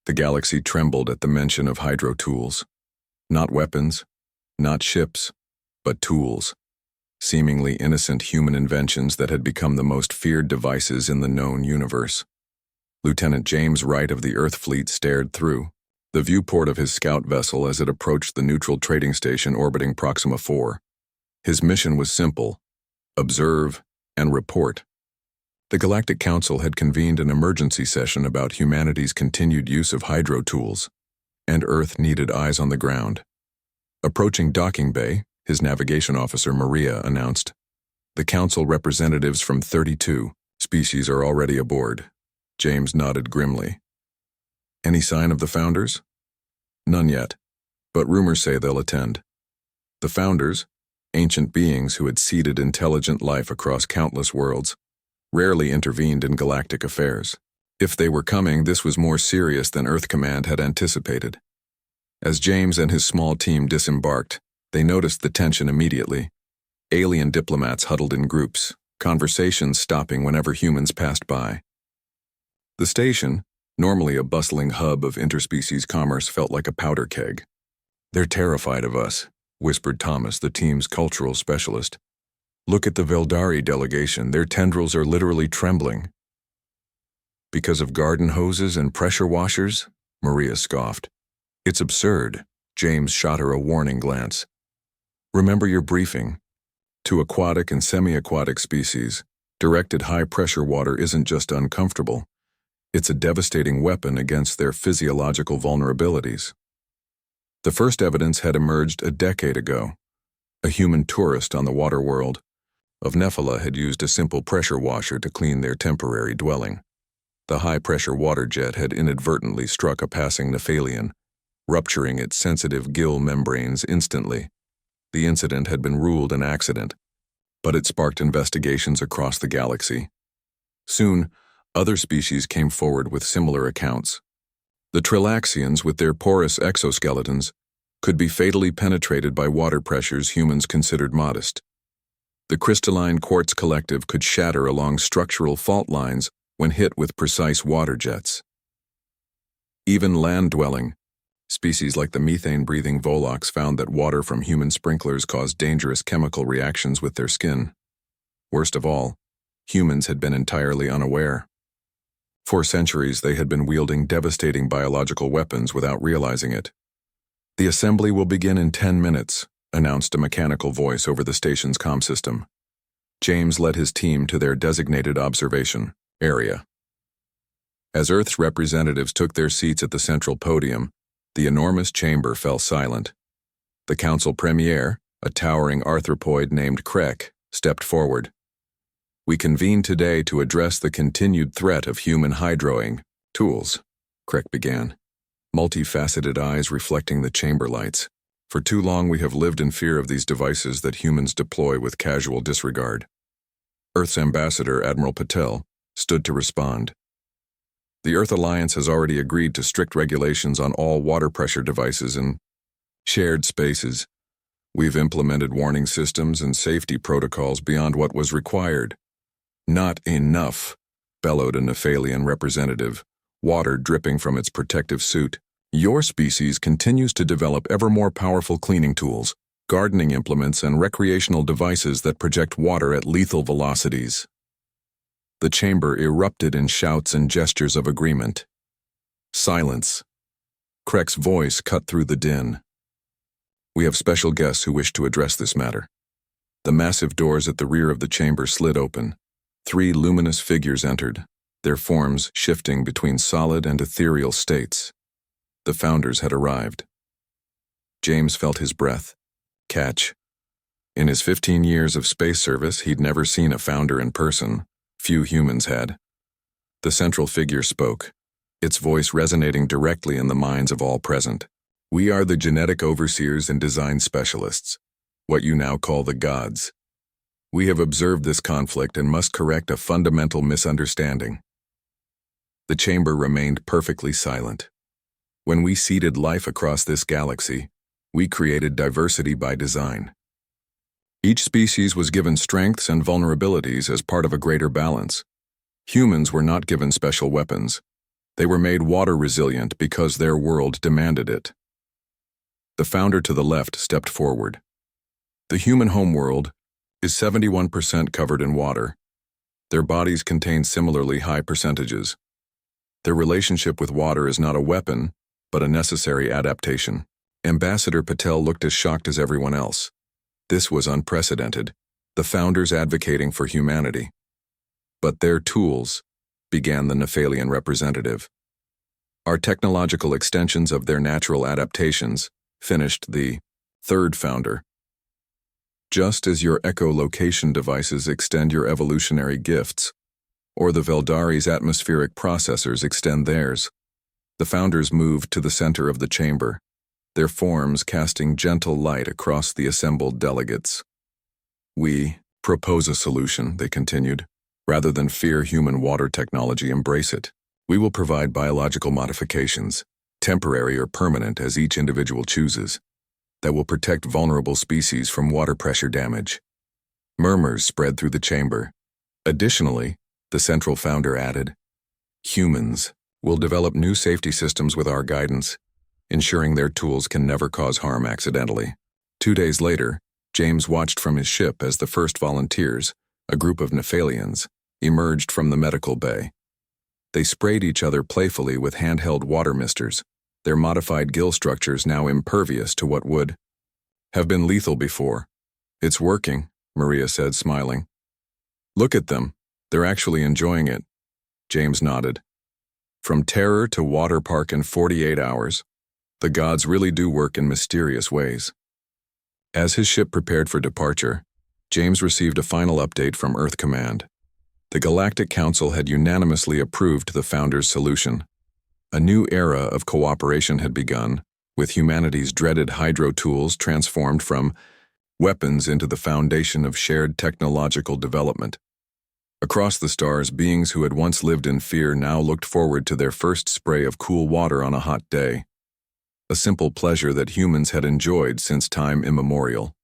The galaxy trembled at the mention of hydro tools. Not weapons, not ships, but tools. Seemingly innocent human inventions that had become the most feared devices in the known universe. Lieutenant James Wright of the Earth Fleet stared through the viewport of his scout vessel as it approached the neutral trading station orbiting Proxima 4. His mission was simple: observe and report. The Galactic Council had convened an emergency session about humanity's continued use of hydro tools, and Earth needed eyes on the ground. Approaching docking bay, his navigation officer Maria announced, "The Council representatives from 32 species are already aboard." James nodded grimly. "Any sign of the Founders?" "None yet, but rumors say they'll attend." The Founders, ancient beings who had seeded intelligent life across countless worlds, rarely intervened in galactic affairs. If they were coming, this was more serious than Earth Command had anticipated. As James and his small team disembarked, they noticed the tension immediately. Alien diplomats huddled in groups, conversations stopping whenever humans passed by. The station, normally a bustling hub of interspecies commerce, felt like a powder keg. "They're terrified of us," whispered Thomas, the team's cultural specialist. "Look at the Veldari delegation. Their tendrils are literally trembling." "Because of garden hoses and pressure washers?" Maria scoffed. "It's absurd." James shot her a warning glance. "Remember your briefing. To aquatic and semi-aquatic species, directed high-pressure water isn't just uncomfortable. It's a devastating weapon against their physiological vulnerabilities." The first evidence had emerged a decade ago. A human tourist on the water world of Nephala had used a simple pressure washer to clean their temporary dwelling. The high-pressure water jet had inadvertently struck a passing Nephalian, rupturing its sensitive gill membranes instantly. The incident had been ruled an accident, but it sparked investigations across the galaxy. Soon, other species came forward with similar accounts. The Trilaxians, with their porous exoskeletons, could be fatally penetrated by water pressures humans considered modest. The crystalline quartz collective could shatter along structural fault lines when hit with precise water jets. Even land-dwelling species like the methane-breathing Volocks found that water from human sprinklers caused dangerous chemical reactions with their skin. Worst of all, humans had been entirely unaware. For centuries, they had been wielding devastating biological weapons without realizing it. "The assembly will begin in 10 minutes, announced a mechanical voice over the station's comm system. James led his team to their designated observation area. As Earth's representatives took their seats at the central podium, the enormous chamber fell silent. The council premier, a towering arthropoid named Krek, stepped forward. "We convene today to address the continued threat of human hydroing tools," Krek began, multifaceted eyes reflecting the chamber lights. "For too long we have lived in fear of these devices that humans deploy with casual disregard." Earth's ambassador, Admiral Patel, stood to respond. "The Earth Alliance has already agreed to strict regulations on all water pressure devices in shared spaces. We've implemented warning systems and safety protocols beyond what was required." "Not enough," bellowed a Nephalian representative, water dripping from its protective suit. "Your species continues to develop ever more powerful cleaning tools, gardening implements, and recreational devices that project water at lethal velocities." The chamber erupted in shouts and gestures of agreement. "Silence." Krek's voice cut through the din. "We have special guests who wish to address this matter." The massive doors at the rear of the chamber slid open. 3 luminous figures entered, their forms shifting between solid and ethereal states. The Founders had arrived. James felt his breath catch. In his 15 years of space service, he'd never seen a Founder in person. Few humans had. The central figure spoke, its voice resonating directly in the minds of all present. "We are the genetic overseers and design specialists, what you now call the gods. We have observed this conflict and must correct a fundamental misunderstanding." The chamber remained perfectly silent. "When we seeded life across this galaxy, we created diversity by design. Each species was given strengths and vulnerabilities as part of a greater balance. Humans were not given special weapons. They were made water-resilient because their world demanded it. The founder to the left stepped forward. The human homeworld is 71% covered in water. Their bodies contain similarly high percentages. Their relationship with water is not a weapon, but a necessary adaptation. Ambassador Patel looked as shocked as everyone else. This was unprecedented, the founders advocating for humanity. But their tools, began the Nephalian representative. Are technological extensions of their natural adaptations, finished the third founder. Just as your echolocation devices extend your evolutionary gifts, or the Veldari's atmospheric processors extend theirs, the founders moved to the center of the chamber, their forms casting gentle light across the assembled delegates. We propose a solution, they continued. Rather than fear human water technology, embrace it. We will provide biological modifications, temporary or permanent as each individual chooses, that will protect vulnerable species from water pressure damage. Murmurs spread through the chamber. Additionally, the central founder added, humans will develop new safety systems with our guidance, ensuring their tools can never cause harm accidentally. 2 days later, James watched from his ship as the first volunteers, a group of Nephalians, emerged from the medical bay. They sprayed each other playfully with handheld water misters, their modified gill structures now impervious to what would have been lethal before. It's working, Maria said, smiling. Look at them. They're actually enjoying it. James nodded. From terror to water park in 48 hours, the gods really do work in mysterious ways. As his ship prepared for departure, James received a final update from Earth Command. The Galactic Council had unanimously approved the founders' solution. A new era of cooperation had begun, with humanity's dreaded hydro tools transformed from weapons into the foundation of shared technological development. Across the stars, beings who had once lived in fear now looked forward to their first spray of cool water on a hot day. A simple pleasure that humans had enjoyed since time immemorial.